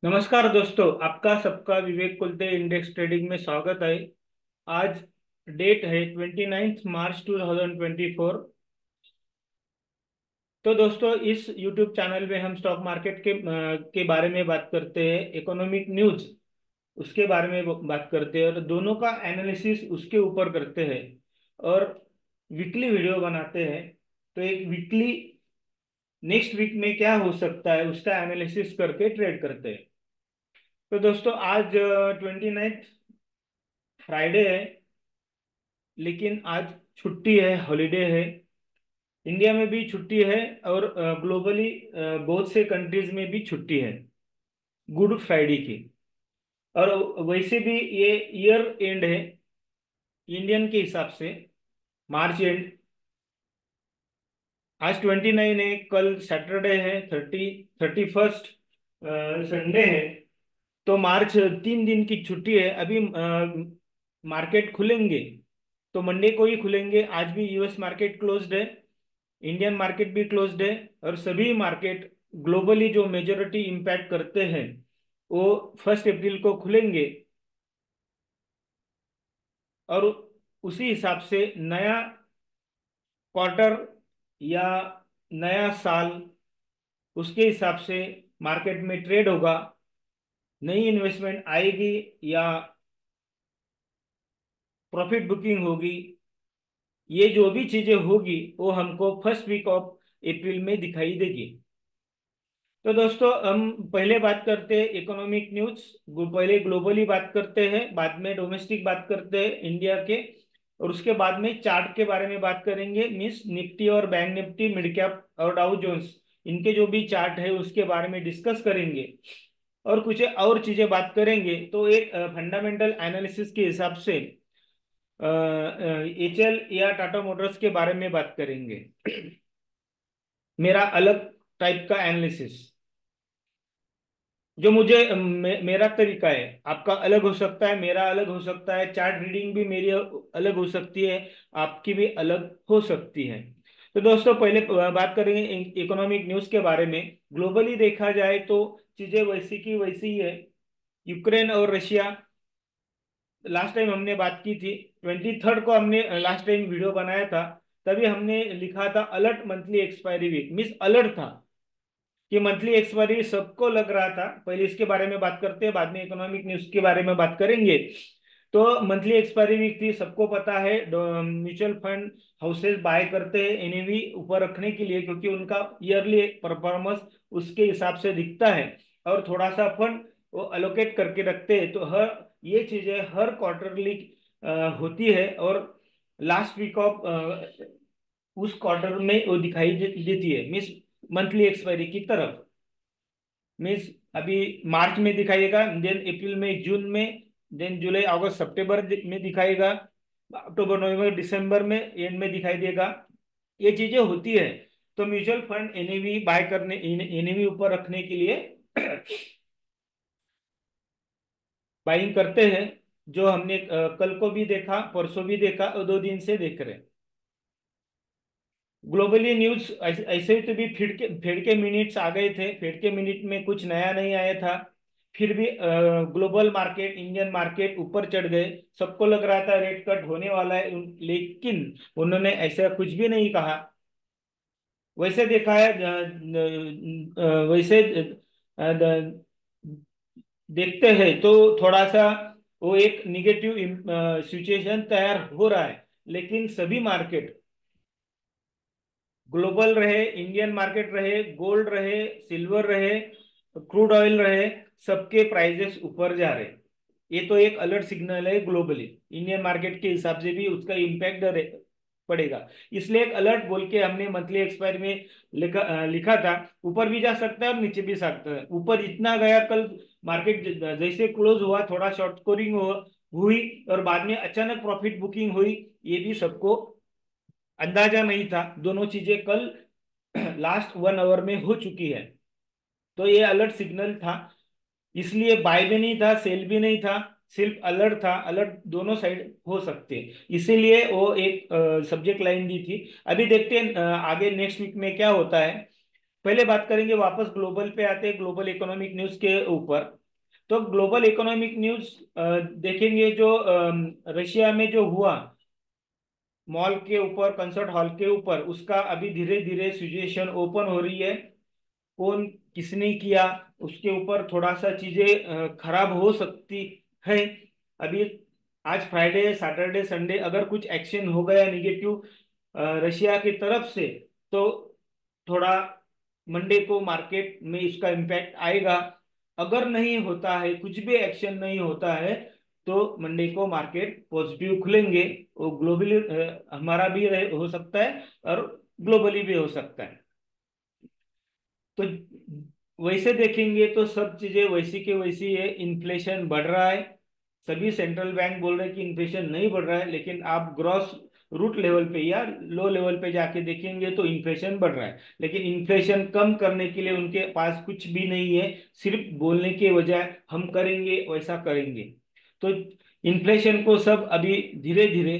नमस्कार दोस्तों, आपका सबका विवेक कुलते इंडेक्स ट्रेडिंग में स्वागत है। आज डेट है 29 मार्च 2024। तो दोस्तों, इस यूट्यूब चैनल में हम स्टॉक मार्केट के बारे में बात करते हैं, इकोनॉमिक न्यूज उसके बारे में बात करते हैं और दोनों का एनालिसिस उसके ऊपर करते हैं और वीकली वीडियो बनाते हैं। तो एक वीकली नेक्स्ट वीक में क्या हो सकता है उसका एनालिसिस करके ट्रेड करते हैं। तो दोस्तों, आज 29 फ्राइडे है, लेकिन आज छुट्टी है, हॉलीडे है। इंडिया में भी छुट्टी है और ग्लोबली बहुत से कंट्रीज में भी छुट्टी है गुड फ्राइडे की। और वैसे भी ये ईयर एंड है इंडियन के हिसाब से, मार्च एंड। आज 29 है, कल सैटरडे है, 31 संडे है। तो मार्च 3 दिन की छुट्टी है। अभी मार्केट खुलेंगे तो मंडे को ही खुलेंगे। आज भी यूएस मार्केट क्लोज्ड है, इंडियन मार्केट भी क्लोज्ड है और सभी मार्केट ग्लोबली जो मेजोरिटी इम्पैक्ट करते हैं वो 1 अप्रैल को खुलेंगे। और उसी हिसाब से नया क्वार्टर या नया साल उसके हिसाब से मार्केट में ट्रेड होगा। नई इन्वेस्टमेंट आएगी या प्रॉफिट बुकिंग होगी, ये जो भी चीजें होगी वो हमको फर्स्ट वीक ऑफ अप्रैल में दिखाई देगी। तो दोस्तों, हम पहले बात करते हैं इकोनॉमिक न्यूज। पहले ग्लोबली बात करते हैं, बाद में डोमेस्टिक बात करते हैं इंडिया के, और उसके बाद में चार्ट के बारे में बात करेंगे। मीन्स निफ्टी और बैंक निफ्टी, मिड कैप और डाउ जोन्स, इनके जो भी चार्ट है उसके बारे में डिस्कस करेंगे और कुछ और चीजें बात करेंगे। तो एक फंडामेंटल एनालिसिस के हिसाब से एचएल या टाटा मोटर्स के बारे में बात करेंगे। मेरा अलग टाइप का एनालिसिस, जो मुझे मेरा तरीका है, आपका अलग हो सकता है, मेरा अलग हो सकता है, चार्ट रीडिंग भी मेरी अलग हो सकती है, आपकी भी अलग हो सकती है। तो दोस्तों, पहले बात करेंगे इकोनॉमिक न्यूज के बारे में। ग्लोबली देखा जाए तो चीजें वैसी की वैसी ही है। यूक्रेन और रशिया, लास्ट टाइम हमने बात की थी, 23 को हमने लास्ट टाइम वीडियो बनाया था। तभी हमने लिखा था alert monthly expiry week. Miss alert था कि मंथली एक्सपायरी सबको लग रहा था। पहले इसके बारे में बात करते हैं, बाद में इकोनॉमिक न्यूज के बारे में बात करेंगे। तो मंथली एक्सपायरी वीक थी, सबको पता है। म्यूचुअल फंड हाउसेस बाय करते हैं एनएवी ऊपर रखने के लिए, क्योंकि उनका ईयरली परफॉर्मेंस उसके हिसाब से दिखता है और थोड़ा सा फंड वो अलोकेट करके रखते हैं। तो हर ये चीजें हर क्वार्टरली होती है और लास्ट वीक ऑफ उस क्वार्टर में वो दिखाई देती है। मीन्स मंथली एक्सपायरी की तरफ, मीन्स अभी मार्च में दिखाइएगा, देन अप्रैल में, जून में, देन जुलाई अगस्त सितंबर में दिखाएगा, अक्टूबर नवंबर दिसंबर में एंड में दिखाई देगा। ये चीजें होती है। तो म्यूचुअल फंड एनएवी बाय करने, एनएवी ऊपर रखने के लिए बाइंग करते हैं। जो हमने कल को भी देखा, परसों भी देखा और 2 दिन से देख रहे हैं। ग्लोबली न्यूज ऐसे ही तो भी फेड के मिनट्स आ गए थे, फेड के मिनट में कुछ नया नहीं आया था। फिर भी ग्लोबल मार्केट, इंडियन मार्केट ऊपर चढ़ गए। सबको लग रहा था रेट कट होने वाला है, लेकिन उन्होंने ऐसा कुछ भी नहीं कहा। वैसे देखा है, वैसे देखते हैं तो थोड़ा सा वो एक निगेटिव सिचुएशन तैयार हो रहा है। लेकिन सभी मार्केट, ग्लोबल रहे, इंडियन मार्केट रहे, गोल्ड रहे, सिल्वर रहे, क्रूड ऑयल रहे, सबके प्राइजेस ऊपर जा रहे। ये तो एक अलर्ट सिग्नल है ग्लोबली। इंडियन मार्केट के हिसाब से भी उसका इम्पैक्ट पड़ेगा। इसलिए एक अलर्ट बोल के हमने मंथली एक्सपायरी में लिखा था। ऊपर भी जा सकता है और नीचे भी सकता है। ऊपर इतना गया कल मार्केट, जैसे क्लोज हुआ थोड़ा शॉर्ट स्कोरिंग हुई और बाद में अचानक प्रॉफिट बुकिंग हुई। ये भी सबको अंदाजा नहीं था। दोनों चीजें कल लास्ट 1 आवर में हो चुकी है। तो ये अलर्ट सिग्नल था, इसलिए बाय भी नहीं था, सेल भी नहीं था, सिर्फ अलर्ट था। अलर्ट दोनों साइड हो सकते हैं, इसीलिए वो एक सब्जेक्ट लाइन दी थी। अभी देखते हैं आगे नेक्स्ट वीक में क्या होता है। पहले बात करेंगे, वापस ग्लोबल पे आते हैं, ग्लोबल इकोनॉमिक न्यूज के ऊपर। तो ग्लोबल इकोनॉमिक न्यूज देखेंगे, जो रशिया में जो हुआ मॉल के ऊपर, कंसर्ट हॉल के ऊपर, उसका अभी धीरे धीरे सिचुएशन ओपन हो रही है। कौन किसने किया, उसके ऊपर थोड़ा सा चीजें खराब हो सकती है अभी। आज फ्राइडे, सैटरडे, संडे, अगर कुछ एक्शन हो गया निगेटिव रशिया की तरफ से, तो थोड़ा मंडे को मार्केट में इसका इम्पैक्ट आएगा। अगर नहीं होता है, कुछ भी एक्शन नहीं होता है, तो मंडे को मार्केट पॉजिटिव खुलेंगे। वो ग्लोबली हमारा भी हो सकता है और ग्लोबली भी हो सकता है। तो वैसे देखेंगे तो सब चीजें वैसी के वैसी है। इन्फ्लेशन बढ़ रहा है, सभी सेंट्रल बैंक बोल रहे हैं कि इन्फ्लेशन नहीं बढ़ रहा है, लेकिन आप ग्रॉस रूट लेवल पे या लो लेवल पे जाके देखेंगे तो इन्फ्लेशन बढ़ रहा है। लेकिन इन्फ्लेशन कम करने के लिए उनके पास कुछ भी नहीं है, सिर्फ बोलने के बजाय हम करेंगे, वैसा करेंगे। तो इन्फ्लेशन को सब अभी धीरे धीरे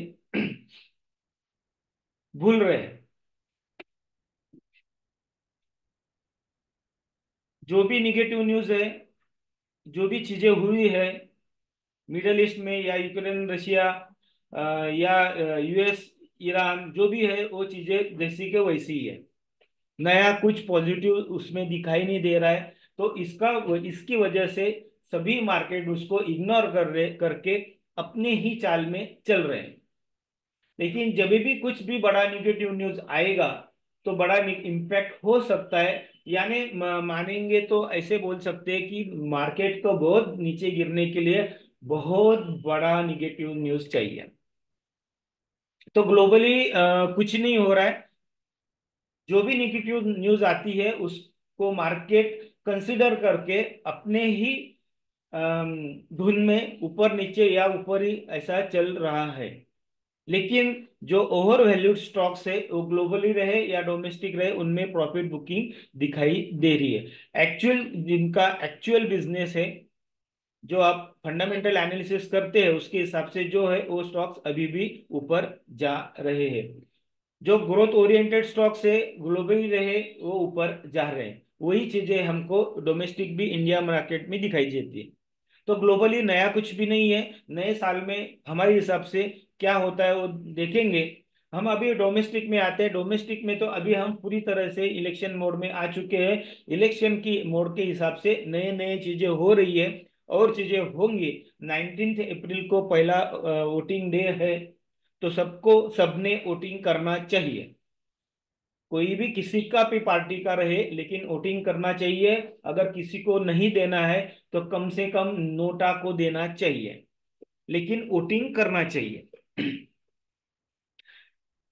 भूल रहे हैं। जो भी निगेटिव न्यूज है, जो भी चीजें हुई है मिडल ईस्ट में, या यूक्रेन रशिया, या यूएस ईरान, जो भी है वो चीजें जैसी के वैसी ही है। नया कुछ पॉजिटिव उसमें दिखाई नहीं दे रहा है। तो इसकी वजह से सभी मार्केट उसको इग्नोर करके अपने ही चाल में चल रहे हैं। लेकिन जब भी कुछ भी बड़ा निगेटिव न्यूज आएगा, तो बड़ा इम्पैक्ट हो सकता है। यानी मानेंगे तो ऐसे बोल सकते हैं कि मार्केट को बहुत नीचे गिरने के लिए बहुत बड़ा निगेटिव न्यूज चाहिए। तो ग्लोबली कुछ नहीं हो रहा है। जो भी निगेटिव न्यूज आती है उसको मार्केट कंसिडर करके अपने ही धुन में ऊपर नीचे या ऊपर ही ऐसा चल रहा है। लेकिन जो ओवर वैल्यूड स्टॉक्स है, वो ग्लोबली रहे या डोमेस्टिक रहे, उनमें प्रॉफिट बुकिंग दिखाई दे रही है। एक्चुअल जिनका एक्चुअल बिजनेस है, जो आप फंडामेंटल एनालिसिस करते हैं, उसके हिसाब से जो है वो स्टॉक्स अभी भी ऊपर जा रहे हैं। जो ग्रोथ ओरिएंटेड स्टॉक्स है, ग्लोबली रहे, वो ऊपर जा रहे हैं। वही चीजें हमको डोमेस्टिक भी इंडिया मार्केट में दिखाई देती है। तो ग्लोबली नया कुछ भी नहीं है। नए साल में हमारे हिसाब से क्या होता है वो देखेंगे। हम अभी डोमेस्टिक में आते हैं। डोमेस्टिक में तो अभी हम पूरी तरह से इलेक्शन मोड में आ चुके हैं। इलेक्शन की मोड के हिसाब से नए नए चीजें हो रही है, और चीजें होंगी। 19 अप्रैल को पहला वोटिंग डे है। तो सबको, सबने वोटिंग करना चाहिए। कोई भी किसी का भी पार्टी का रहे, लेकिन वोटिंग करना चाहिए। अगर किसी को नहीं देना है, तो कम से कम नोटा को देना चाहिए, लेकिन वोटिंग करना चाहिए।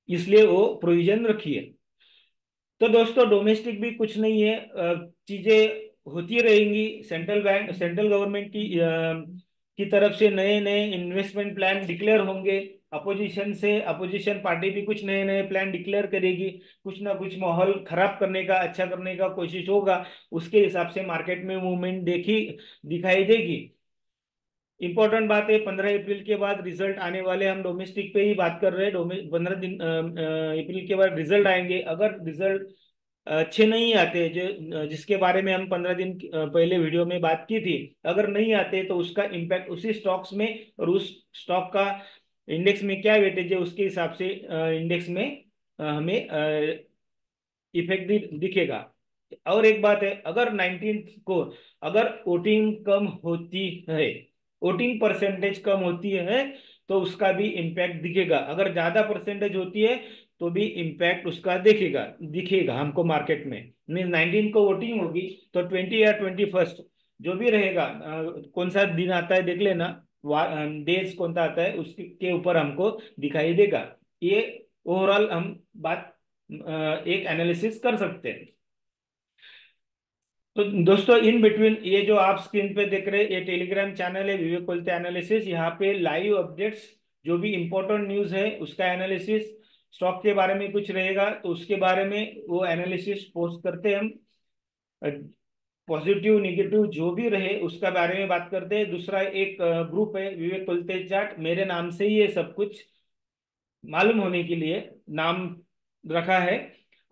इसलिए वो प्रोविजन रखी है। तो दोस्तों, डोमेस्टिक भी कुछ नहीं है। चीजें होती रहेंगी। सेंट्रल गवर्नमेंट की तरफ से नए नए इन्वेस्टमेंट प्लान डिक्लेयर होंगे। अपोजिशन पार्टी भी कुछ नए नए प्लान डिक्लेयर करेगी। कुछ ना कुछ माहौल खराब करने का, अच्छा करने का कोशिश होगा। उसके हिसाब से मार्केट में मूवमेंट देखी दिखाई देगी। इंपॉर्टेंट बात है, 15 अप्रैल के बाद रिजल्ट आने वाले। हम डोमेस्टिक पे ही बात कर रहे हैं। 15 अप्रैल के बाद रिजल्ट आएंगे। अगर रिजल्ट अच्छे नहीं आते, जो जिसके बारे में हम 15 दिन पहले वीडियो में बात की थी, अगर नहीं आते तो उसका इम्पैक्ट उसी स्टॉक्स में और उस स्टॉक का इंडेक्स में क्या वेटेज है, उसके हिसाब से इंडेक्स में हमें इफेक्ट दिखेगा। और एक बात है, अगर 19 को अगर वोटिंग कम होती है, वोटिंग परसेंटेज कम होती है, तो उसका भी इम्पैक्ट दिखेगा। अगर ज्यादा परसेंटेज होती है, तो भी इम्पैक्ट उसका दिखेगा दिखेगा हमको मार्केट में। मीन 19 को वोटिंग होगी, तो 20 या 21 जो भी रहेगा, कौन सा दिन आता है देख लेना, डेज कौन सा आता है, उसके के ऊपर हमको दिखाई देगा। ये ओवरऑल हम बात एक एनालिसिस कर सकते हैं। तो दोस्तों, इन बिटवीन ये जो आप स्क्रीन पे देख रहे हैं, ये टेलीग्राम चैनल है विवेक कोलते एनालिसिस। यहाँ पे लाइव अपडेट्स, जो भी इंपॉर्टेंट न्यूज है उसका एनालिसिस, स्टॉक के बारे में कुछ रहेगा तो उसके बारे में वो एनालिसिस पोस्ट करते हैं हम। पॉजिटिव निगेटिव जो भी रहे उसका बारे में बात करते हैं। दूसरा एक ग्रुप है विवेक कोलते चार्ट, मेरे नाम से ही ये सब कुछ मालूम होने के लिए नाम रखा है।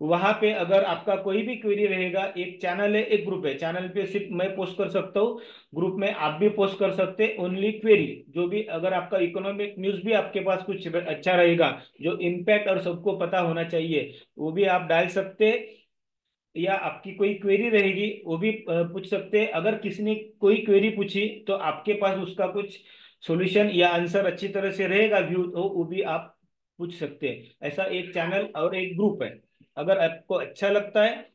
वहां पे अगर आपका कोई भी क्वेरी रहेगा, एक चैनल है एक ग्रुप है, चैनल पे सिर्फ मैं पोस्ट कर सकता हूँ, ग्रुप में आप भी पोस्ट कर सकते हैं ओनली क्वेरी। जो भी अगर आपका इकोनॉमिक न्यूज भी आपके पास कुछ अच्छा रहेगा, जो इम्पैक्ट और सबको पता होना चाहिए, वो भी आप डाल सकते हैं। या आपकी कोई क्वेरी रहेगी वो भी पूछ सकते हैं। अगर किसी ने कोई क्वेरी पूछी तो आपके पास उसका कुछ सॉल्यूशन या आंसर अच्छी तरह से रहेगा व्यू, तो वो भी आप पूछ सकते हैं। ऐसा एक चैनल और एक ग्रुप है। अगर आपको अच्छा लगता है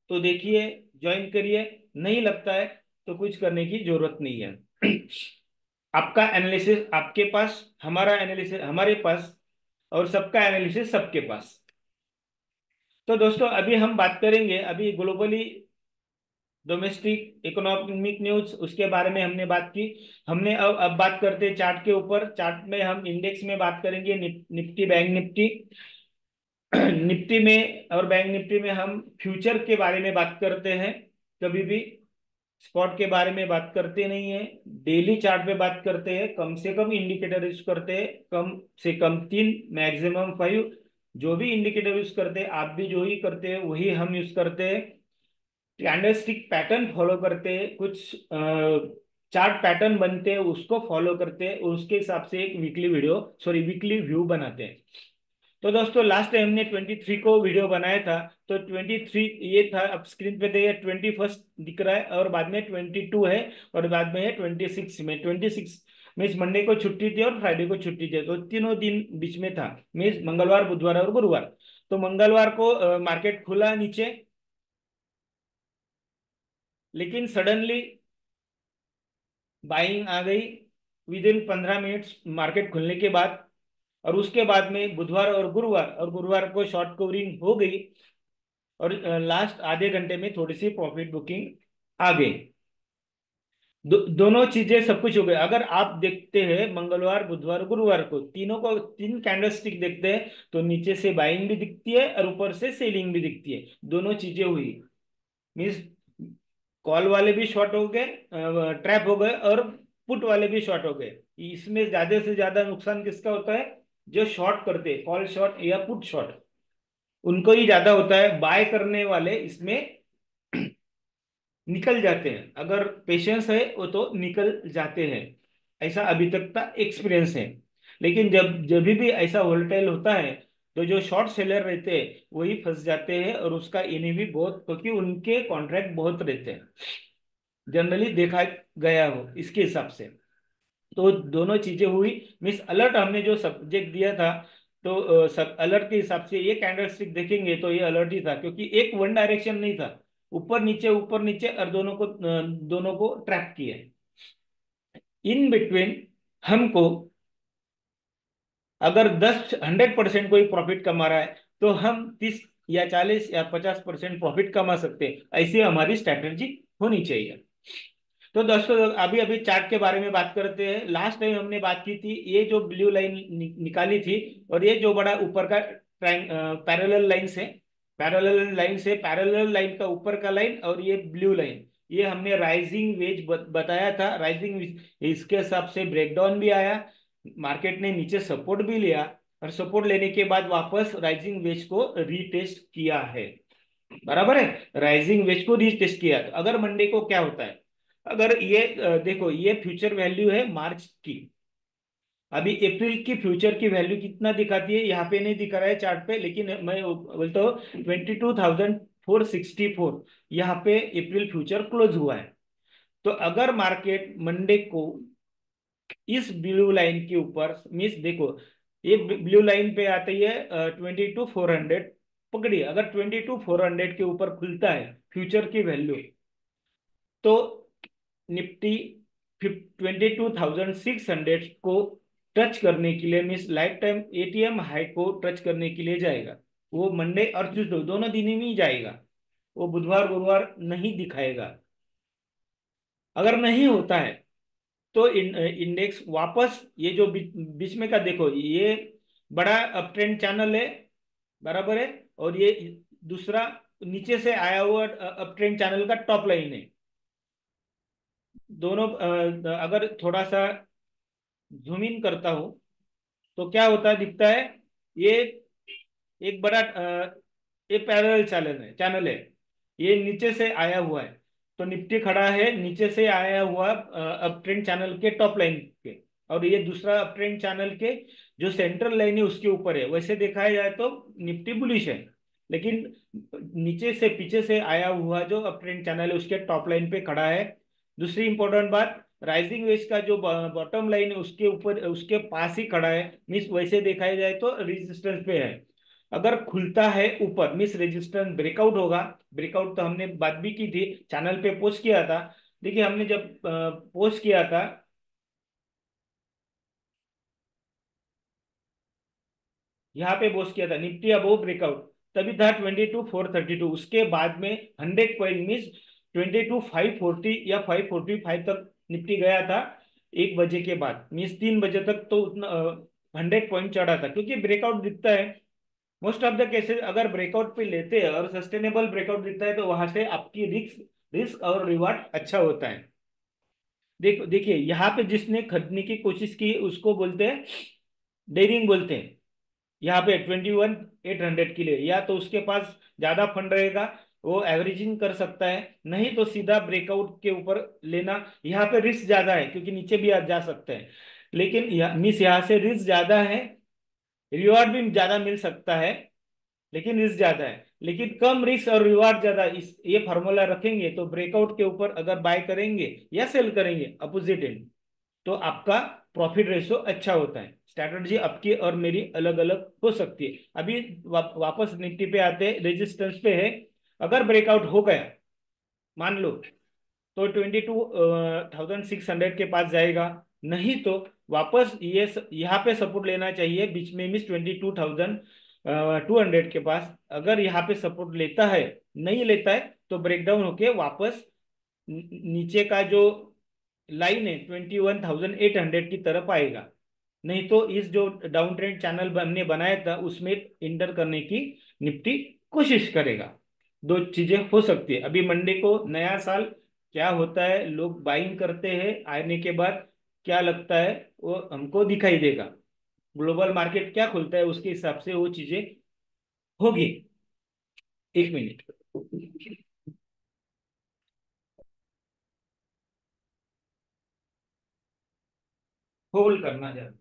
तो देखिए, ज्वाइन करिए, नहीं लगता है तो कुछ करने की जरूरत नहीं है। आपका एनालिसिस आपके पास, हमारा एनालिसिस हमारे पास, और सबका एनालिसिस सबके पास। तो दोस्तों अभी हम बात करेंगे, अभी ग्लोबली डोमेस्टिक इकोनॉमिक न्यूज उसके बारे में हमने बात की। हमने अब बात करते हैं चार्ट के ऊपर। चार्ट में हम इंडेक्स में बात करेंगे, निफ्टी बैंक निफ्टी। निफ्टी में और बैंक निफ्टी में हम फ्यूचर के बारे में बात करते हैं, कभी भी स्पॉट के बारे में बात करते नहीं है। डेली चार्ट पे बात करते हैं, कम से कम इंडिकेटर यूज करते हैं, कम से कम 3 मैक्सिमम 5। जो भी इंडिकेटर यूज करते हैं, आप भी जो ही करते हैं वही हम यूज करते हैं। कैंडलस्टिक पैटर्न फॉलो करते हैं, कुछ चार्ट पैटर्न बनते हैं उसको फॉलो करते हैं, और उसके हिसाब से एक weekly video, sorry weekly view बनाते हैं। तो दोस्तों लास्ट टाइम हमने 23 को वीडियो बनाया था। तो 23 ये था, अब स्क्रीन पे देखिए 21 दिख रहा है, और बाद में 22 है, और बाद में है 26 में। 26 मीन्स मंडे को छुट्टी थी और फ्राइडे को छुट्टी थी, तो तीनों दिन बीच में था, मीन्स मंगलवार बुधवार और गुरुवार। तो मंगलवार को मार्केट खुला नीचे, लेकिन सडनली बाइंग आ गई विद इन 15 मिनट्स मार्केट खुलने के बाद। और उसके बाद में बुधवार और गुरुवार को शॉर्ट कवरिंग हो गई, और लास्ट आधे घंटे में थोड़ी सी प्रॉफिट बुकिंग आ गई। दोनों चीजें सब कुछ हो गए। अगर आप देखते हैं मंगलवार बुधवार गुरुवार को तीनों को, तीन कैंडलस्टिक देखते हैं, तो नीचे से बाइंग भी दिखती है और ऊपर से सेलिंग भी दिखती है, दोनों चीजें हुई। मीन्स कॉल वाले भी शॉर्ट हो गए, ट्रैप हो गए, और पुट वाले भी शॉर्ट हो गए। इसमें ज्यादा से ज्यादा नुकसान किसका होता है? जो शॉर्ट करते हैं, कॉल शॉर्ट या पुट शॉर्ट, उनको ही ज्यादा होता है। बाय करने वाले इसमें निकल जाते हैं, अगर पेशेंस है वो तो निकल जाते हैं। ऐसा अभी तक का एक्सपीरियंस है। लेकिन जब जब भी ऐसा वोलेटाइल होता है, तो जो शॉर्ट सेलर रहते हैं वही फंस जाते हैं, और उसका इन्हें भी बहुत, क्योंकि उनके कॉन्ट्रैक्ट बहुत रहते हैं, जनरली देखा गया हो इसके हिसाब से। तो दोनों चीजें हुई। मिस अलर्ट हमने जो सब्जेक्ट दिया था, तो सब अलर्ट के हिसाब से ये कैंडलस्टिक देखेंगे तो ये अलर्ट ही था, क्योंकि एक वन डायरेक्शन नहीं था, ऊपर नीचे, और दोनों को ट्रैक किए। इन बिटवीन हमको, अगर 100% कोई प्रॉफिट कमा रहा है, तो हम 30 या 40 या 50% प्रॉफिट कमा सकते हैं। ऐसी हमारी स्ट्रैटेजी होनी चाहिए। तो दोस्तों अभी अभी चार्ट के बारे में बात करते हैं। लास्ट टाइम हमने बात की थी, ये जो ब्लू लाइन निकाली थी, और ये जो बड़ा ऊपर का पैरेलल लाइन से, पैरेलल लाइन का ऊपर का लाइन, और ये ब्लू लाइन, ये हमने राइजिंग वेज बताया था। राइजिंग इसके हिसाब से ब्रेकडाउन भी आया, मार्केट ने नीचे सपोर्ट भी लिया, और सपोर्ट लेने के बाद वापस राइजिंग वेज को रीटेस्ट किया है। बराबर है, राइजिंग वेज को रीटेस्ट किया। तो अगर मंडे को क्या होता है, अगर ये देखो, ये फ्यूचर वैल्यू है मार्च की। अभी अप्रैल की फ्यूचर की वैल्यू कितना दिखाती है, यहाँ पे नहीं दिखा रहा है चार्ट पे, लेकिन मैं बोलता हूँ 22,464 यहाँ पे अप्रैल फ्यूचर क्लोज हुआ है। तो अगर मार्केट मंडे को इस ब्लू लाइन के ऊपर, मीन्स देखो, ये ब्लू लाइन पे आती है 22,400, पकड़िए, अगर 22,400 के ऊपर खुलता है फ्यूचर की वैल्यू, तो निफ्टी 22,600 को टच करने के लिए, means life time ATM high को टच करने के लिए जाएगा। वो मंडे और ट्यूसडे दोनों दिन में ही जाएगा, वो बुधवार गुरुवार नहीं दिखाएगा। अगर नहीं होता है तो इंडेक्स वापस, ये जो बीच में का देखो, ये बड़ा अप ट्रेंड चैनल है, बराबर है, और ये दूसरा नीचे से आया हुआ अप ट्रेंड चैनल का टॉप लाइन है। दोनों अगर थोड़ा सा जूम इन करता हूं, तो क्या होता है, दिखता है ये एक बड़ा ये पैरेलल चैनल है, ये नीचे से आया हुआ है। तो निफ्टी खड़ा है नीचे से आया हुआ अप ट्रेंड चैनल के टॉप लाइन के, और ये दूसरा अप ट्रेंड चैनल के जो सेंट्रल लाइन है उसके ऊपर है। वैसे देखा जाए तो निफ्टी बुलिश है, लेकिन नीचे से पीछे से आया हुआ जो अप ट्रेंड चैनल है उसके टॉप लाइन पे खड़ा है। दूसरी इंपॉर्टेंट बात, राइजिंग वेज का जो बॉटम लाइन है उसके ऊपर उसके पास ही खड़ा है, मीन्स वैसे देखा जाए तो रेजिस्टेंस पे है। अगर खुलता है ऊपर मीन्स रेजिस्टेंस ब्रेकआउट होगा। ब्रेकआउट तो हमने बात भी की थी, चैनल पे पोस्ट किया था। देखिए हमने जब पोस्ट किया था, यहाँ पे पोस्ट किया था निफ्टी अबोव ब्रेकआउट, तभी था 22,432। उसके बाद में 100 पॉइंट मीन्स 22,540 या 545 तक निफ्टी गया था। 1 बजे के बाद मीन्स 3 बजे तक तो उतना 100 पॉइंट चढ़ा था, क्योंकि ब्रेकआउट दिखता है। मोस्ट ऑफ द केसेस अगर ब्रेकआउट पे लेते हैं और सस्टेनेबल ब्रेकआउट दिखता है तो वहां से आपकी रिस्क रिस्क और रिवार्ड अच्छा होता है। देखो देखिए यहाँ पे जिसने खरीदने की कोशिश की उसको बोलते हैं डेयरिंग बोलते हैं। यहाँ पे 21,800 के लिए या तो उसके पास ज्यादा फंड रहेगा, वो एवरेजिंग कर सकता है, नहीं तो सीधा ब्रेकआउट के ऊपर लेना। यहाँ पे रिस्क ज्यादा है क्योंकि नीचे भी जा सकते हैं, लेकिन मिस यहाँ से रिस्क ज्यादा है, रिवॉर्ड भी ज्यादा मिल सकता है, लेकिन रिस्क ज्यादा है। लेकिन कम रिस्क और रिवार्ड ज्यादा, इस ये फार्मूला रखेंगे तो ब्रेकआउट के ऊपर अगर बाय करेंगे या सेल करेंगे अपोजिट एंड, तो आपका प्रॉफिट रेशो अच्छा होता है। स्ट्रैटेजी आपकी और मेरी अलग अलग हो सकती है। अभी वापस निफ्टी पे आते हैं, रेजिस्टेंस पे है। अगर ब्रेकआउट हो गया मान लो तो 22,600 के पास जाएगा, नहीं तो वापस ये यहाँ पे सपोर्ट लेना चाहिए बीच में मिस 22,200 के पास। अगर यहाँ पे सपोर्ट लेता है, नहीं लेता है तो ब्रेकडाउन होके वापस नीचे का जो लाइन है 21,800 की तरफ आएगा। नहीं तो इस जो डाउन ट्रेंड चैनल हमने बनाया था उसमें इंटर करने की निफ्टी कोशिश करेगा। दो चीजें हो सकती है। अभी मंडे को नया साल क्या होता है, लोग बाइंग करते हैं, आने के बाद क्या लगता है वो हमको दिखाई देगा। ग्लोबल मार्केट क्या खुलता है उसके हिसाब से वो चीजें होगी। 1 मिनट होल्ड करना जरा।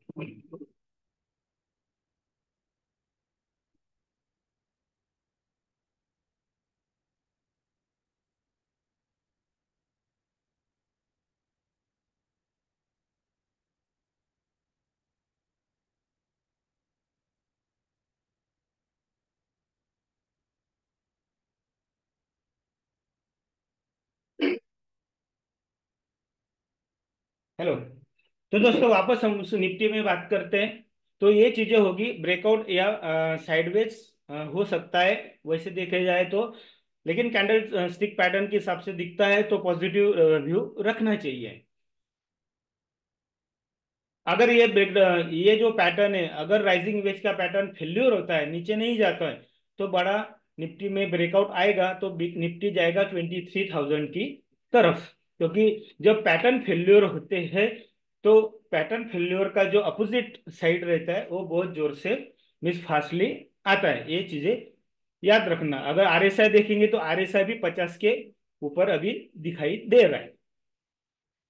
हेलो। तो दोस्तों वापस हम उस निफ्टी में बात करते हैं। तो ये चीजें होगी, ब्रेकआउट या साइडवेज हो सकता है वैसे देखे जाए तो, लेकिन कैंडल स्टिक पैटर्न के हिसाब से दिखता है तो पॉजिटिव व्यू रखना चाहिए। अगर ये जो पैटर्न है, अगर राइजिंग वेज का पैटर्न फेल्यूर होता है, नीचे नहीं जाता है, तो बड़ा निफ्टी में ब्रेकआउट आएगा तो निफ्टी जाएगा 23,000 की तरफ। क्योंकि जब पैटर्न फेल्यूर होते हैं तो पैटर्न फेल्यूर का जो अपोजिट साइड रहता है वो बहुत जोर से मिस फास्टली आता है। ये चीजें याद रखना। अगर आरएसआई देखेंगे तो आरएसआई भी 50 के ऊपर अभी दिखाई दे रहा है।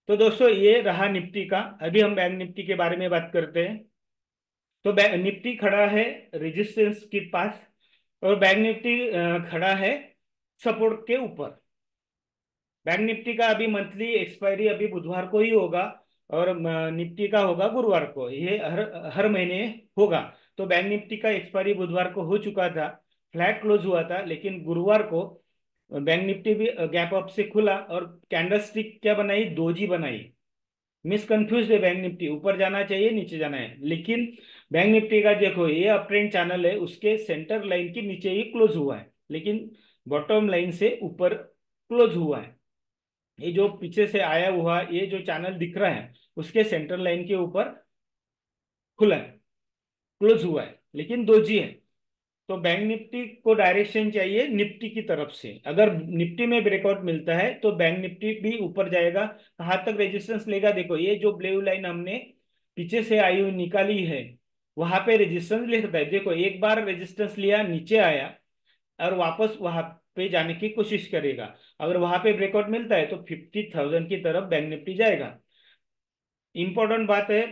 तो दोस्तों ये रहा निफ्टी का। अभी हम बैंक निफ्टी के बारे में बात करते हैं। तो बैंक निफ्टी खड़ा है रेजिस्टेंस के पास, और बैंक निफ्टी खड़ा है सपोर्ट के ऊपर। बैंक निफ्टी का अभी मंथली एक्सपायरी अभी बुधवार को ही होगा, और निफ्टी का होगा गुरुवार को। ये हर हर महीने होगा। तो बैंक निफ्टी का एक्सपायरी बुधवार को हो चुका था, फ्लैट क्लोज हुआ था, लेकिन गुरुवार को बैंक निफ्टी भी गैप अप से खुला और कैंडल स्टिक क्या बनाई, दोजी बनाई। मिस कंफ्यूज है, बैंक निफ्टी ऊपर जाना चाहिए नीचे जाना है, लेकिन बैंक निफ्टी का देखो ये अप ट्रेंड चैनल है, उसके सेंटर लाइन के नीचे ही क्लोज हुआ है, लेकिन बॉटम लाइन से ऊपर क्लोज हुआ है। ये जो पीछे से आया हुआ ये जो चैनल दिख रहा है उसके सेंटर लाइन के ऊपर खुला है, क्लोज हुआ है, लेकिन दोजी है। तो बैंक निफ्टी को डायरेक्शन चाहिए निफ्टी की तरफ से। अगर निफ्टी में ब्रेकआउट मिलता है तो बैंक निफ्टी भी ऊपर जाएगा। कहाँ तक रेजिस्टेंस लेगा, देखो ये जो ब्लू लाइन हमने पीछे से आई हुई निकाली है, वहां पे रेजिस्टेंस ले सकता है। देखो एक बार रेजिस्टेंस लिया नीचे आया, और वापस वहां पे जाने की कोशिश करेगा। अगर वहां पे ब्रेकआउट मिलता है तो 50,000 की तरफ बैंक निफ्टी जाएगा। इंपॉर्टेंट बात है,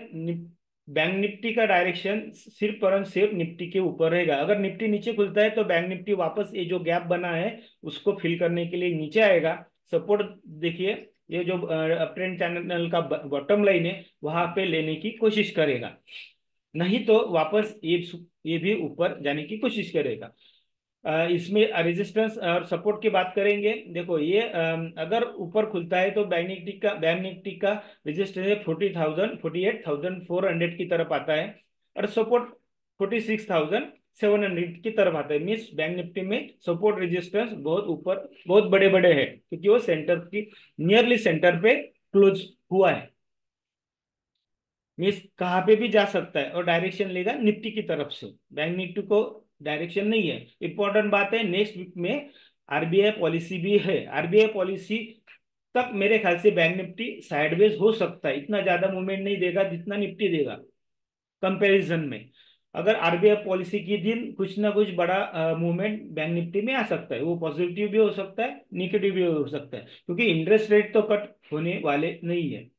बैंक निफ्टी का डायरेक्शन सिर्फ और सिर्फ निफ्टी के ऊपर रहेगा। अगर निफ्टी नीचे खुलता है तो बैंक निफ्टी वापस ये जो गैप बना है उसको फिल करने के लिए नीचे आएगा। सपोर्ट देखिए, ये जो अप ट्रेंड चैनल का बॉटम लाइन है वहां पे लेने की कोशिश करेगा, नहीं तो वापस ये भी ऊपर जाने की कोशिश करेगा। इसमें रेजिस्टेंस और सपोर्ट की बात करेंगे। देखो ये अगर ऊपर खुलता है तो बैंक निफ्टी का रेजिस्टेंस है 40,000, 48,400 की तरफ आता है, और सपोर्ट 46,700 की तरफ आता है। मीन्स बैंक निफ्टी में सपोर्ट रेजिस्टेंस बहुत ऊपर, बहुत बड़े बड़े है, क्योंकि वो सेंटर की नियरली सेंटर पे क्लोज हुआ है। मीन्स कहाँ पे भी जा सकता है और डायरेक्शन लेगा निफ्टी की तरफ से, बैंक निफ्टी को डायरेक्शन नहीं है। इंपॉर्टेंट बात है, नेक्स्ट वीक में आरबीआई पॉलिसी भी है। आरबीआई पॉलिसी तक मेरे ख्याल से बैंक निफ्टी साइडवेज हो सकता है, इतना ज्यादा मूवमेंट नहीं देगा जितना निफ्टी देगा कंपैरिजन में। अगर आरबीआई पॉलिसी के दिन कुछ ना कुछ बड़ा मूवमेंट बैंक निफ्टी में आ सकता है, वो पॉजिटिव भी हो सकता है, निगेटिव भी हो सकता है, क्योंकि इंटरेस्ट रेट तो कट होने वाले नहीं है।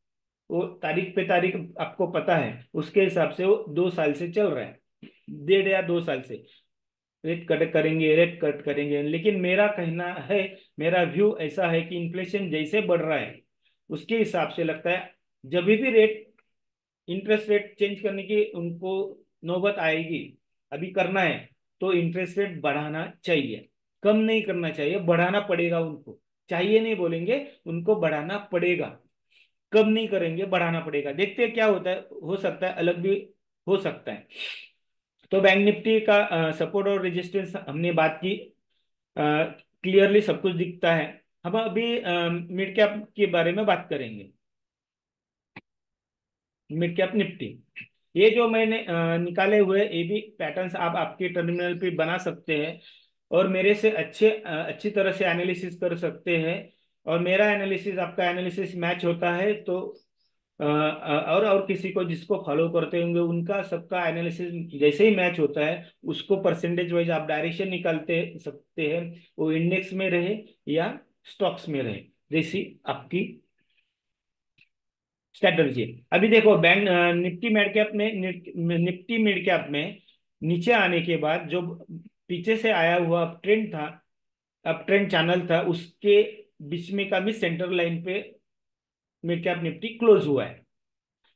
वो तारीख पे तारीख आपको पता है, उसके हिसाब से वो 2 साल से चल रहा है, 1.5 या 2 साल से रेट कट करेंगे। लेकिन मेरा कहना है, मेरा व्यू ऐसा है कि इन्फ्लेशन जैसे बढ़ रहा है उसके हिसाब से लगता है जब भी रेट, इंटरेस्ट रेट चेंज करने की उनको नौबत आएगी, अभी करना है तो इंटरेस्ट रेट बढ़ाना चाहिए, कम नहीं करना चाहिए, बढ़ाना पड़ेगा उनको। चाहिए नहीं बोलेंगे, उनको बढ़ाना पड़ेगा। कम नहीं करेंगे, बढ़ाना पड़ेगा। देखते हैं क्या होता है, हो सकता है अलग भी हो सकता है। तो बैंक निफ्टी का सपोर्ट और रेजिस्टेंस हमने बात की, क्लियरली सब कुछ दिखता है। हम अभी मिड कैप के बारे में बात करेंगे। मिड कैप निफ्टी, ये जो मैंने निकाले हुए ये भी पैटर्न्स आप आपके टर्मिनल पे बना सकते हैं, और मेरे से अच्छी तरह से एनालिसिस कर सकते हैं। और मेरा एनालिसिस आपका एनालिसिस मैच होता है तो और किसी को जिसको फॉलो करते होंगे उनका सबका एनालिसिस जैसे ही मैच होता है, उसको परसेंटेज वाइज आप डायरेक्शन निकालते सकते हैं, वो इंडेक्स में रहे या स्टॉक्स में रहे, जैसी आपकी स्ट्रेटजी। अभी देखो बैंक निफ्टी मिड कैप में, निफ्टी मिड कैप में नीचे आने के बाद जो पीछे से आया हुआ अप ट्रेंड चैनल था, उसके बीच में का भी सेंटर लाइन पे मिड कैप निफ्टी क्लोज हुआ है।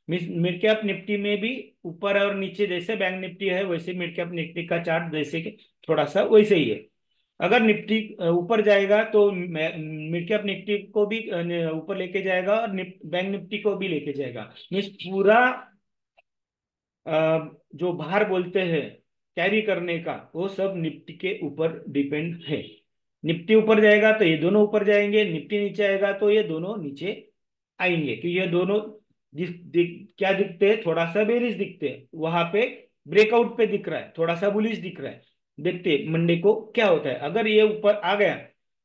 मिड कैप निफ्टी में भी ऊपर और नीचे जैसे बैंक निफ्टी है वैसे मिड कैप निफ्टी का चार्ट जैसे कि थोड़ा सा वैसे ही है। अगर निफ्टी ऊपर जाएगा तो मिड कैप निफ्टी को भी ऊपर लेके जाएगा, और बैंक निफ्टी को भी लेके जाएगा। मीन्स पूरा जो भार बोलते हैं कैरी करने का, वो सब निफ्टी के ऊपर डिपेंड है। निफ्टी ऊपर जाएगा तो ये दोनों ऊपर जाएंगे, निफ्टी नीचे आएगा तो ये दोनों नीचे आएंगे, क्योंकि ये दोनों क्या दिखते हैं, थोड़ा सा बेरिश दिखते हैं वहां पे, ब्रेकआउट पे दिख रहा है, थोड़ा सा बुलिश दिख रहा है। देखते हैं मंडे को क्या होता है। अगर ये ऊपर आ गया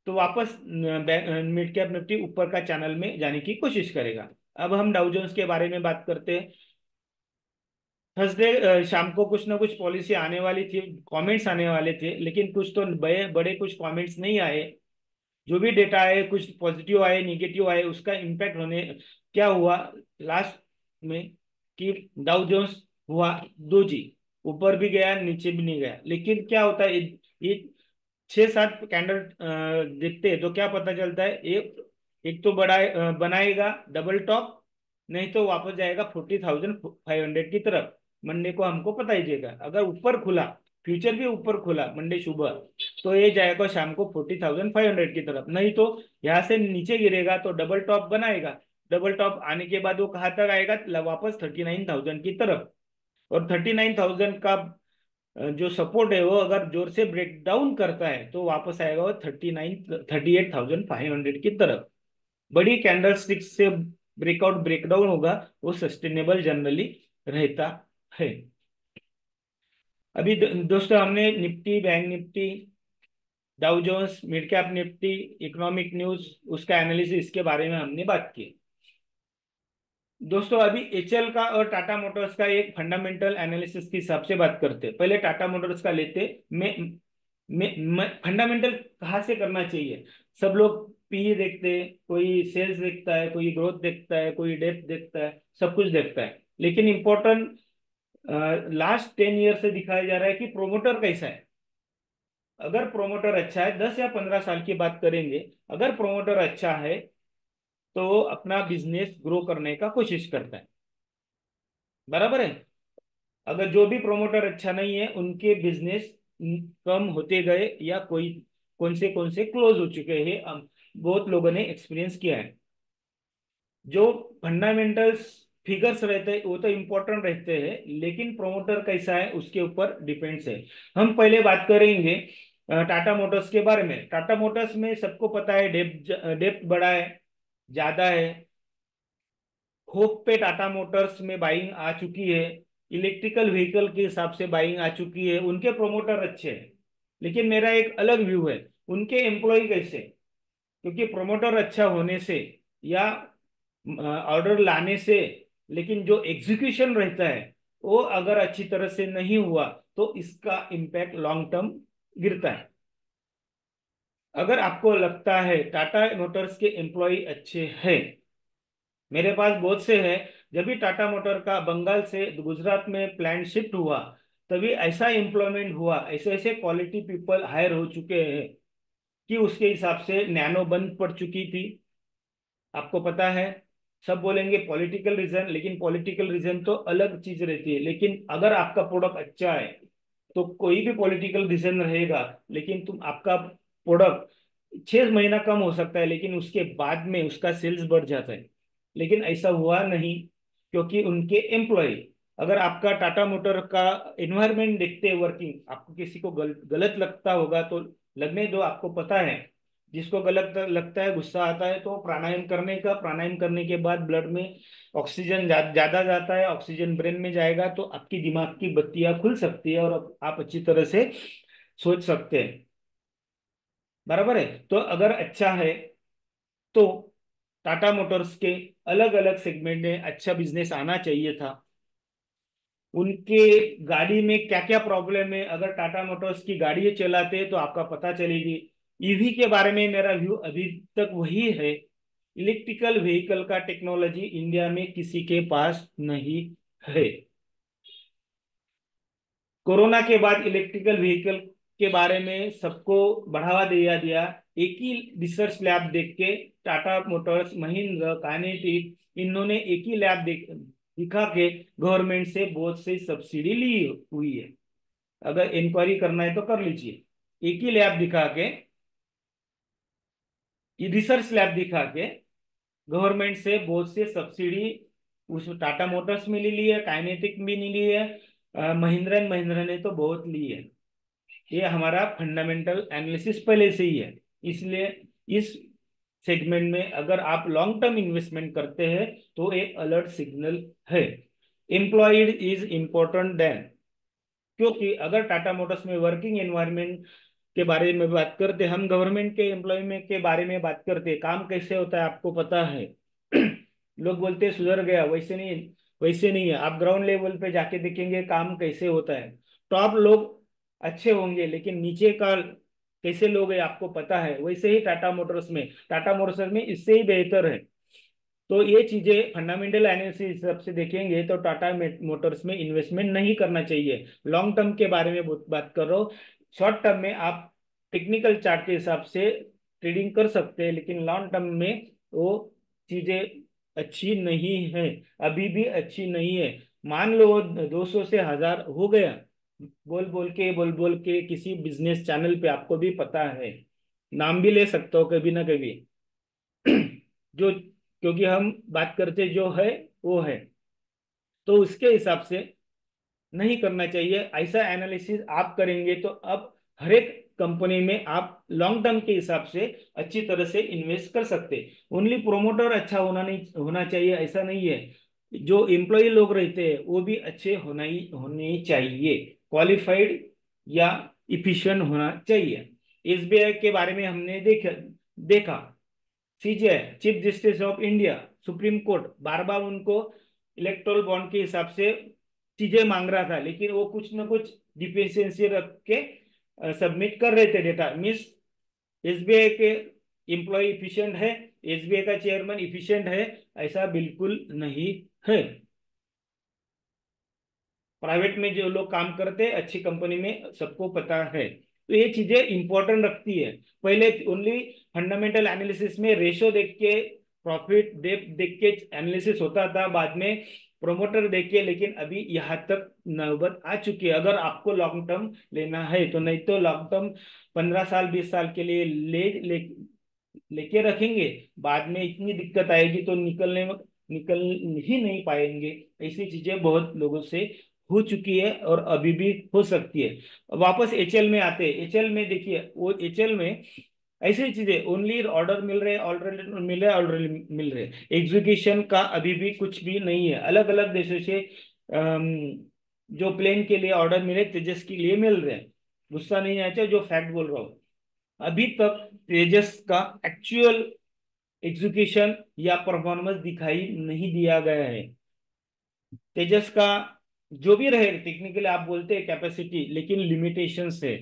तो वापस मिड कैप निफ्टी ऊपर का चैनल में जाने की कोशिश करेगा। अब हम डाउ जोन्स के बारे में बात करते हैं। थर्सडे शाम को कुछ ना कुछ पॉलिसी आने वाली थी, कमेंट्स आने वाले थे, लेकिन कुछ तो बड़े बड़े कुछ कमेंट्स नहीं आए। जो भी डेटा आए, कुछ पॉजिटिव आए निगेटिव आए, उसका इम्पैक्ट होने क्या हुआ लास्ट में, कि डाउ जोन्स हुआ दो जी, ऊपर भी गया नीचे भी नहीं गया। लेकिन क्या होता है, ये 6-7 कैंडल देखते हैं तो क्या पता चलता है, एक एक तो बड़ा बनाएगा डबल टॉप, नहीं तो वापस जाएगा 40,500 की तरफ। मंडे को हमको पता ही चलेगा। अगर ऊपर खुला, फ्यूचर भी ऊपर खुला मंडे सुबह, तो ये जाएगा शाम को 40,500 की तरफ, नहीं तो यहाँ से नीचे गिरेगा तो डबल टॉप बनाएगा। डबल टॉप आने के बाद वो कहाँ तक आएगा, वापस 39,000 की तरफ। और 39,000 का जो सपोर्ट है वो अगर जोर से ब्रेक डाउन करता है तो वापस आएगा वो 38,500 की तरफ। बड़ी कैंडल स्टिक से ब्रेकआउट ब्रेकडाउन होगा, वो सस्टेनेबल जनरली रहता है। अभी दोस्तों हमने Nifty, bank Nifty, Dow Jones, mid cap Nifty, economic news, उसका एनालिसिस, इसके बारे में हमने बात की। दोस्तों अभी एचएल का और टाटा मोटर्स का एक फंडामेंटल एनालिसिस के हिसाब से बात करते हैं। पहले टाटा मोटर्स का लेते। मैं फंडामेंटल कहाँ से करना चाहिए? सब लोग पीई देखते हैं, कोई सेल्स देखता है, कोई ग्रोथ देखता है, कोई डेप्थ देखता है, सब कुछ देखता है, लेकिन इम्पोर्टेंट लास्ट 10 ईयर से दिखाया जा रहा है कि प्रोमोटर कैसा है। अगर प्रोमोटर अच्छा है, 10 या 15 साल की बात करेंगे, अगर प्रोमोटर अच्छा है तो अपना बिजनेस ग्रो करने का कोशिश करता है, बराबर है। अगर जो भी प्रोमोटर अच्छा नहीं है, उनके बिजनेस कम होते गए या कोई कौन से क्लोज हो चुके हैं, बहुत लोगों ने एक्सपीरियंस किया है। जो फंडामेंटल्स फिगर्स रहते हैं वो तो इम्पोर्टेंट रहते हैं, लेकिन प्रोमोटर कैसा है उसके ऊपर डिपेंड्स है। हम पहले बात करेंगे टाटा मोटर्स के बारे में। टाटा मोटर्स में सबको पता है डेप्थ डेप्थ बड़ा है, ज्यादा है। होप पे टाटा मोटर्स में बाइंग आ चुकी है, इलेक्ट्रिकल व्हीकल के हिसाब से बाइंग आ चुकी है, उनके प्रोमोटर अच्छे हैं। लेकिन मेरा एक अलग व्यू है, उनके एम्प्लॉय कैसे। क्योंकि प्रोमोटर अच्छा होने से या ऑर्डर लाने से, लेकिन जो एग्जीक्यूशन रहता है वो अगर अच्छी तरह से नहीं हुआ तो इसका इम्पैक्ट लॉन्ग टर्म गिरता है। अगर आपको लगता है टाटा मोटर्स के एम्प्लॉय अच्छे हैं, मेरे पास बहुत से हैं। जब भी टाटा मोटर का बंगाल से गुजरात में प्लांट शिफ्ट हुआ, तभी ऐसा एम्प्लॉयमेंट हुआ, ऐसे ऐसे क्वालिटी पीपल हायर हो चुके हैं कि उसके हिसाब से नैनो बंद पड़ चुकी थी। आपको पता है, सब बोलेंगे पॉलिटिकल रीजन, लेकिन पॉलिटिकल रीजन तो अलग चीज रहती है। लेकिन अगर आपका प्रोडक्ट अच्छा है तो कोई भी पॉलिटिकल रीजन रहेगा, लेकिन तुम आपका प्रोडक्ट 6 महीना कम हो सकता है लेकिन उसके बाद में उसका सेल्स बढ़ जाता है। लेकिन ऐसा हुआ नहीं, क्योंकि उनके एम्प्लॉय। अगर आपका टाटा मोटर का एनवायरमेंट देखते हैं वर्किंग, आपको किसी को गलत लगता होगा तो लगने दो, आपको पता है। जिसको गलत लगता है, गुस्सा आता है, तो प्राणायाम करने का, प्राणायाम करने के बाद ब्लड में ऑक्सीजन ज्यादा जाता है, ऑक्सीजन ब्रेन में जाएगा तो आपकी दिमाग की बत्तियां खुल सकती है और आप अच्छी तरह से सोच सकते हैं, बराबर है। तो अगर अच्छा है तो टाटा मोटर्स के अलग अलग सेगमेंट में अच्छा बिजनेस आना चाहिए था। उनके गाड़ी में क्या क्या प्रॉब्लम है, अगर टाटा मोटर्स की गाड़ी चलाते तो आपका पता चलेगी। ईवी के बारे में मेरा व्यू अभी तक वही है, इलेक्ट्रिकल व्हीकल का टेक्नोलॉजी इंडिया में किसी के पास नहीं है। कोरोना के बाद इलेक्ट्रिकल व्हीकल के बारे में सबको बढ़ावा दिया दिया। एक ही रिसर्च लैब देख के टाटा मोटर्स, महिंद्रा, काइनेटिक, इन्होंने एक ही लैब दिखा के गवर्नमेंट से बहुत से सब्सिडी ली हुई है। अगर इंक्वायरी करना है तो कर लीजिए। एक ही लैब दिखा के, रिसर्च लैब दिखा के गवर्नमेंट से बहुत से सब्सिडी उस टाटा मोटर्स में ले ली है, काइनेटिक भी नहीं ली है, महिंद्रा एंड महिंद्रा ने तो बहुत ली है। ये हमारा फंडामेंटल एनालिसिस पहले से ही है। इसलिए इस सेगमेंट में अगर आप लॉन्ग टर्म इन्वेस्टमेंट करते हैं तो एक अलर्ट सिग्नल है। एम्प्लॉयड इज इम्पोर्टेंट देन, क्योंकि अगर टाटा मोटर्स में वर्किंग एनवायरनमेंट के बारे में बात करते, हम गवर्नमेंट के एम्प्लॉयमेंट के बारे में बात करते, काम कैसे होता है आपको पता है। लोग बोलते हैं सुधर गया, वैसे नहीं, वैसे नहीं है। आप ग्राउंड लेवल पे जाके देखेंगे काम कैसे होता है। टॉप लोग अच्छे होंगे लेकिन नीचे का कैसे लोग हैं आपको पता है। वैसे ही टाटा मोटर्स में इससे ही बेहतर है। तो ये चीजें फंडामेंटल एनालिसिस हिसाब से देखेंगे तो टाटा मोटर्स में इन्वेस्टमेंट नहीं करना चाहिए। लॉन्ग टर्म के बारे में बात कर रहा हूँ। शॉर्ट टर्म में आप टेक्निकल चार्ट के हिसाब से ट्रेडिंग कर सकते हैं, लेकिन लॉन्ग टर्म में वो चीजें अच्छी नहीं है, अभी भी अच्छी नहीं है। मान लो 200 से 1000 हो गया, बोल बोल के किसी बिजनेस चैनल पे, आपको भी पता है, नाम भी ले सकते हो कभी ना कभी। जो, क्योंकि हम बात करते जो है वो है, तो उसके हिसाब से नहीं करना चाहिए। ऐसा एनालिसिस आप करेंगे तो अब हर एक कंपनी में आप लॉन्ग टर्म के हिसाब से अच्छी तरह से इन्वेस्ट कर सकते। ओनली प्रोमोटर अच्छा होना नहीं होना चाहिए ऐसा नहीं है, जो एम्प्लॉय लोग रहते हैं वो भी अच्छे होने चाहिए, क्वालिफाइड या इफिशिएंट होना चाहिए। एसबीआई के बारे में हमने देखा, CJI, chief justice of India, supreme court बार बार उनको इलेक्टोरल बॉन्ड के हिसाब से चीजें मांग रहा था, लेकिन वो कुछ ना कुछ डिफिशियंसी रख के सबमिट कर रहे थे डेटा। मीन्स एसबीआई के एम्प्लॉय इफिशिएंट है, एसबीआई का चेयरमैन इफिशिएंट है, ऐसा बिल्कुल नहीं है। प्राइवेट में जो लोग काम करते हैं अच्छी कंपनी में, सबको पता है। तो ये चीजें इंपॉर्टेंट रखती है। पहले ओनली फंडामेंटल एनालिसिस में रेशो देख के, प्रॉफिट देख के एनालिसिस होता था, बाद में प्रोमोटर देख के। लेकिन अभी यहाँ तक नौबत आ चुकी है। अगर आपको लॉन्ग टर्म लेना है तो, नहीं तो लॉन्ग टर्म 15 साल 20 साल के लिए लेके रखेंगे, बाद में इतनी दिक्कत आएगी तो निकल ही नहीं पाएंगे। ऐसी चीजें बहुत लोगों से हो चुकी है और अभी भी हो सकती है। वापस एचएल में आते हैं। एचएल में देखिए, वो एचएल में ऐसी चीजें, ओनली ऑर्डर मिल रहे, ऑर्डर मिल रहे, ऑर्डर मिल रहे, एग्जीक्यूशन का अभी भी कुछ भी नहीं है। अलग अलग देशों से जो प्लेन के लिए ऑर्डर मिले, तेजस के लिए मिल रहे हैं। गुस्सा नहीं आना चाहिए, जो फैक्ट बोल रहा हूँ। अभी तक तेजस का एक्चुअल एग्जीक्यूशन या परफॉर्मेंस दिखाई नहीं दिया गया है। तेजस का जो भी रहे, टेक्निकली आप बोलते हैं कैपेसिटी, लेकिन लिमिटेशंस है।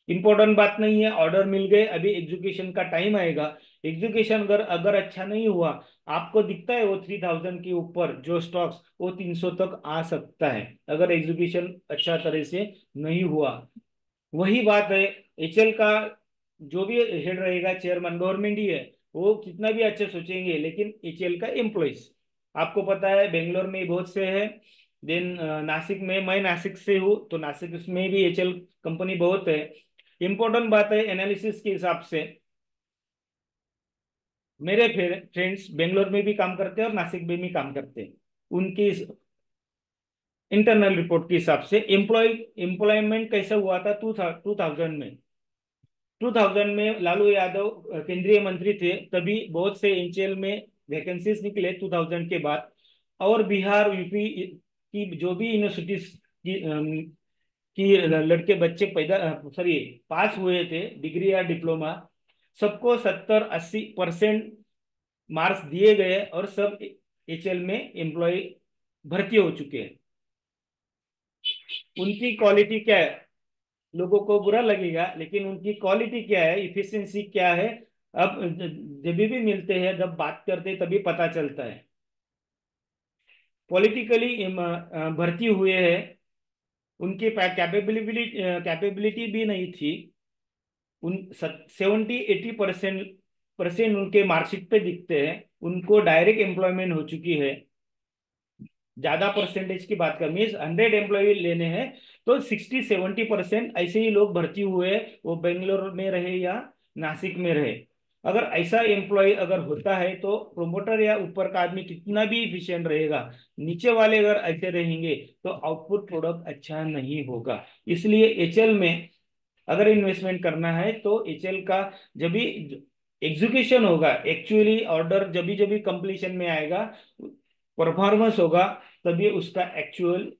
इंपॉर्टेंट बात नहीं है, ऑर्डर मिल गए, अभी एग्जीक्यूशन का टाइम आएगा। एग्जीक्यूशन अगर अगर अच्छा नहीं हुआ, आपको दिखता है वो 3000 के ऊपर जो स्टॉक्स, वो 300 तक आ सकता है, अगर एग्जीक्यूशन अच्छा तरह से नहीं हुआ। वही बात है, एचएल का जो भी हेड रहेगा, चेयरमैन गवर्नमेंट ही है, वो कितना भी अच्छे सोचेंगे, लेकिन एचएल का एम्प्लॉइज, आपको पता है बेंगलोर में बहुत से है। देन नासिक में, मैं नासिक से हूँ तो नासिक में भी एचएल कंपनी बहुत है। इंपॉर्टेंट बात है एनालिसिस के हिसाब से, मेरे फ्रेंड्स बेंगलोर में भी काम करते हैं और नासिक में भी काम करते हैं। उनकी इंटरनल रिपोर्ट के हिसाब से एम्प्लॉयमेंट कैसा हुआ था 2000 में। 2000 में लालू यादव केंद्रीय मंत्री थे, तभी बहुत से एनसीएल में वैकेंसीज निकले 2000 के बाद। और बिहार यूपी की जो भी यूनिवर्सिटीज की लड़के बच्चे पैदा, सॉरी, पास हुए थे डिग्री या डिप्लोमा, सबको 70-80% मार्क्स दिए गए और सब एचएल में एम्प्लॉय भर्ती हो चुके हैं। उनकी क्वालिटी क्या है, लोगों को बुरा लगेगा, लेकिन उनकी क्वालिटी क्या है, इफिशिएंसी क्या है, अब जब भी मिलते हैं, जब बात करते हैं, तभी पता चलता है। पॉलिटिकली भर्ती हुए हैं, उनकी कैपेबिलिटी भी नहीं थी। उन 70-80% उनके मार्कशीट पे दिखते हैं, उनको डायरेक्ट एम्प्लॉयमेंट हो चुकी है। ज्यादा परसेंटेज की बात कर, मीन्स 100 एम्प्लॉय लेने हैं तो 60-70% ऐसे ही लोग भर्ती हुए, वो बेंगलोर में रहे या नासिक में रहे। अगर ऐसा एम्प्लॉय अगर होता है तो प्रोमोटर या ऊपर का आदमी कितना भी इफिशिएंट रहेगा, नीचे वाले अगर ऐसे रहेंगे तो आउटपुट प्रोडक्ट अच्छा नहीं होगा। इसलिए एचएल में अगर इन्वेस्टमेंट करना है तो एचएल का जब भी एग्जीक्यूशन होगा, एक्चुअली ऑर्डर जब भी कंप्लीशन में आएगा, परफॉर्मेंस होगा, तभी उसका एक्चुअल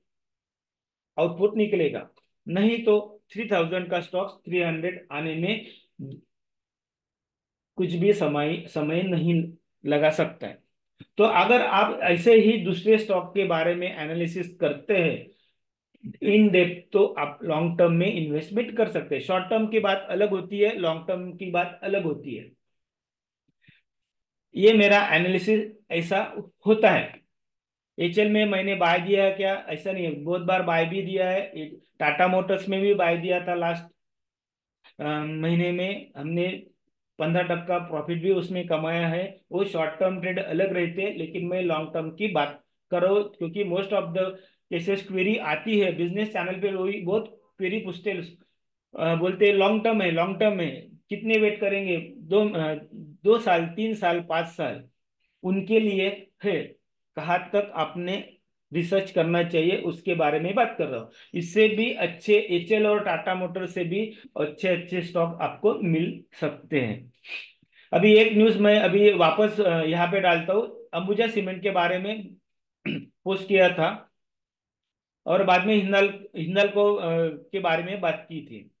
आउटपुट निकलेगा। नहीं तो 3000 का स्टॉक 300 आने में कुछ भी समय समय नहीं लगा सकता है। तो अगर आप ऐसे ही दूसरे स्टॉक के बारे में एनालिसिस करते हैं इन डेप्थ, तो आप लॉन्ग टर्म में इन्वेस्टमेंट कर सकते हैं। शॉर्ट टर्म की बात अलग होती है, लॉन्ग टर्म की बात अलग होती है। ये मेरा एनालिसिस ऐसा होता है। एचएल में मैंने बाय दिया है क्या, ऐसा नहीं है, बहुत बार बाय भी दिया है। टाटा मोटर्स में भी बाय दिया था लास्ट महीने में, हमने 15% प्रॉफिट भी उसमें कमाया है। वो शॉर्ट टर्म ट्रेड अलग रहते हैं, लेकिन मैं लॉन्ग टर्म की बात करो, क्योंकि most of the cases query आती है बिजनेस चैनल पे, वही बहुत क्वेरी पूछते हैं। बोलते हैं लॉन्ग टर्म है, लॉन्ग टर्म है, कितने वेट करेंगे, 2 साल 3 साल 5 साल, उनके लिए है। कहाँ तक आपने रिसर्च करना चाहिए उसके बारे में बात कर रहा हूँ। इससे भी अच्छे एचएल और टाटा मोटर से भी अच्छे अच्छे स्टॉक आपको मिल सकते हैं। अभी एक न्यूज मैं अभी वापस यहाँ पे डालता हूँ। अंबुजा सीमेंट के बारे में पोस्ट किया था, और बाद में हिंदाल्को के बारे में बात की थी।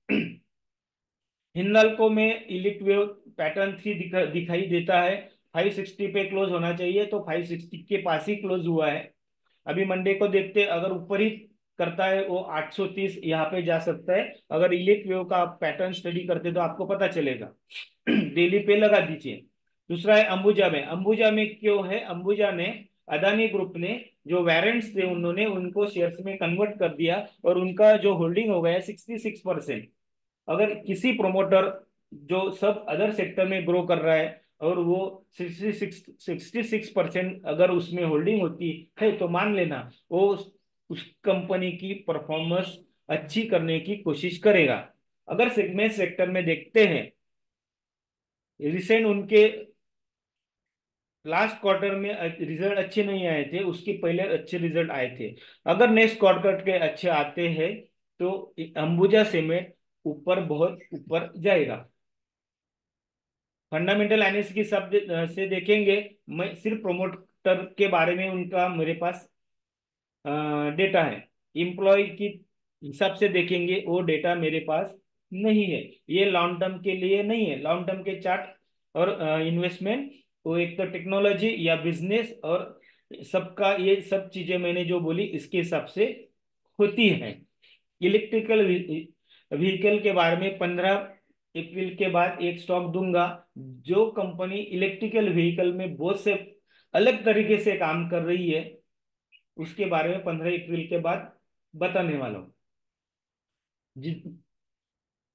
हिंदाल्को में इलिट वेव पैटर्न 3 दिखाई देता है। 560 पे क्लोज होना चाहिए, तो 560 के पास ही क्लोज हुआ है। अभी मंडे को देखते, अगर ऊपर ही करता है वो 830 यहाँ पे जा सकता है। अगर इलिट वेव का आप पैटर्न स्टडी करते तो आपको पता चलेगा। डेली पे लगा दीजिए। दूसरा है अंबुजा में। अंबुजा में क्यों है, अंबुजा में अदानी ग्रुप ने जो वारंट्स थे उन्होंने उनको शेयर्स में कन्वर्ट कर दिया और उनका जो होल्डिंग हो गया 66%। अगर किसी प्रोमोटर जो सब अदर सेक्टर में ग्रो कर रहा है और वो 66% अगर उसमें होल्डिंग होती है तो मान लेना वो उस कंपनी की परफॉर्मेंस अच्छी करने की कोशिश करेगा। अगर सेगमेंट सेक्टर में देखते हैं, रिसेंट उनके लास्ट क्वार्टर में रिजल्ट अच्छे नहीं आए थे, उसके पहले अच्छे रिजल्ट आए थे। अगर नेक्स्ट क्वार्टर के अच्छे आते हैं तो अंबुजा सीमेंट ऊपर बहुत ऊपर जाएगा। फंडामेंटल एनालिसिस की सब से देखेंगे। मैं सिर्फ प्रोमोटर के बारे में उनका मेरे पास डेटा है। एम्प्लॉय की हिसाब से देखेंगे वो डेटा मेरे पास नहीं है। ये लॉन्ग टर्म के लिए नहीं है। लॉन्ग टर्म के चार्ट और इन्वेस्टमेंट वो एक तो टेक्नोलॉजी या बिजनेस और सबका ये सब चीजें मैंने जो बोली इसके हिसाब से होती है। इलेक्ट्रिकल व्हीकल के बारे में 15 अप्रैल के बाद एक स्टॉक दूंगा। जो कंपनी इलेक्ट्रिकल व्हीकल में बहुत से अलग तरीके से काम कर रही है उसके बारे में 15 अप्रैल के बाद बताने वाला हूँ।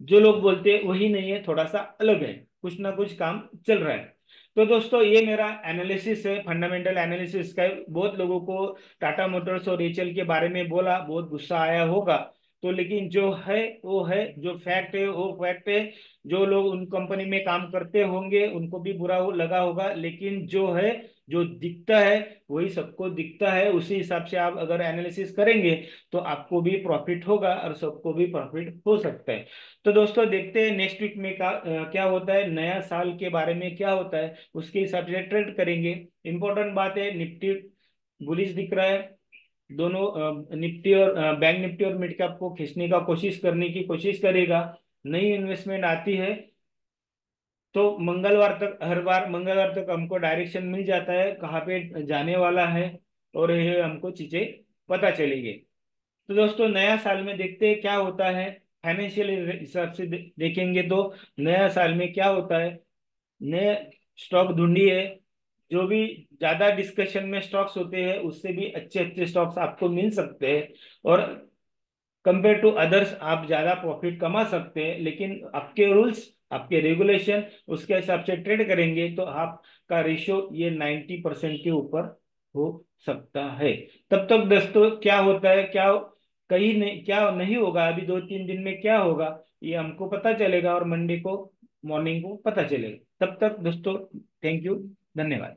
जो लोग बोलते हैं वही नहीं है, थोड़ा सा अलग है, कुछ ना कुछ काम चल रहा है। तो दोस्तों ये मेरा एनालिसिस है, फंडामेंटल एनालिसिस का है। बहुत लोगों को टाटा मोटर्स और एचएल के बारे में बोला, बहुत गुस्सा आया होगा। तो लेकिन जो है वो है, जो फैक्ट है वो फैक्ट है। जो लोग उन कंपनी में काम करते होंगे उनको भी बुरा लगा होगा, लेकिन जो है, जो दिखता है वही सबको दिखता है। उसी हिसाब से आप अगर एनालिसिस करेंगे तो आपको भी प्रॉफिट होगा और सबको भी प्रॉफिट हो सकता है। तो दोस्तों देखते हैं नेक्स्ट वीक में क्या होता है, नया साल के बारे में क्या होता है, उसके हिसाब से ट्रेड करेंगे। इंपॉर्टेंट बात है, निफ्टी बुलिश दिख रहा है। दोनों निफ्टी और बैंक निफ्टी और मिड कैप को खींचने का कोशिश करने की कोशिश करेगा। नई इन्वेस्टमेंट आती है तो मंगलवार तक, हर बार मंगलवार तक हमको डायरेक्शन मिल जाता है कहाँ पे जाने वाला है और ये हमको चीजें पता चलेगी। तो दोस्तों नया साल में देखते हैं क्या होता है। फाइनेंशियल हिसाब से देखेंगे तो नया साल में क्या होता है, नए स्टॉक ढूंढिए। जो भी ज्यादा डिस्कशन में स्टॉक्स होते हैं उससे भी अच्छे अच्छे स्टॉक्स आपको मिल सकते हैं और कंपेयर टू अदर्स आप ज्यादा प्रॉफिट कमा सकते हैं। लेकिन आपके रूल्स, आपके रेगुलेशन, उसके हिसाब से ट्रेड करेंगे तो आपका रेशियो ये 90% के ऊपर हो सकता है। तब तक दोस्तों क्या होता है, क्या कहीं नहीं, क्या नहीं होगा, अभी 2-3 दिन में क्या होगा ये हमको पता चलेगा और मंडे को मॉर्निंग को पता चलेगा। तब तक दोस्तों थैंक यू, धन्यवाद।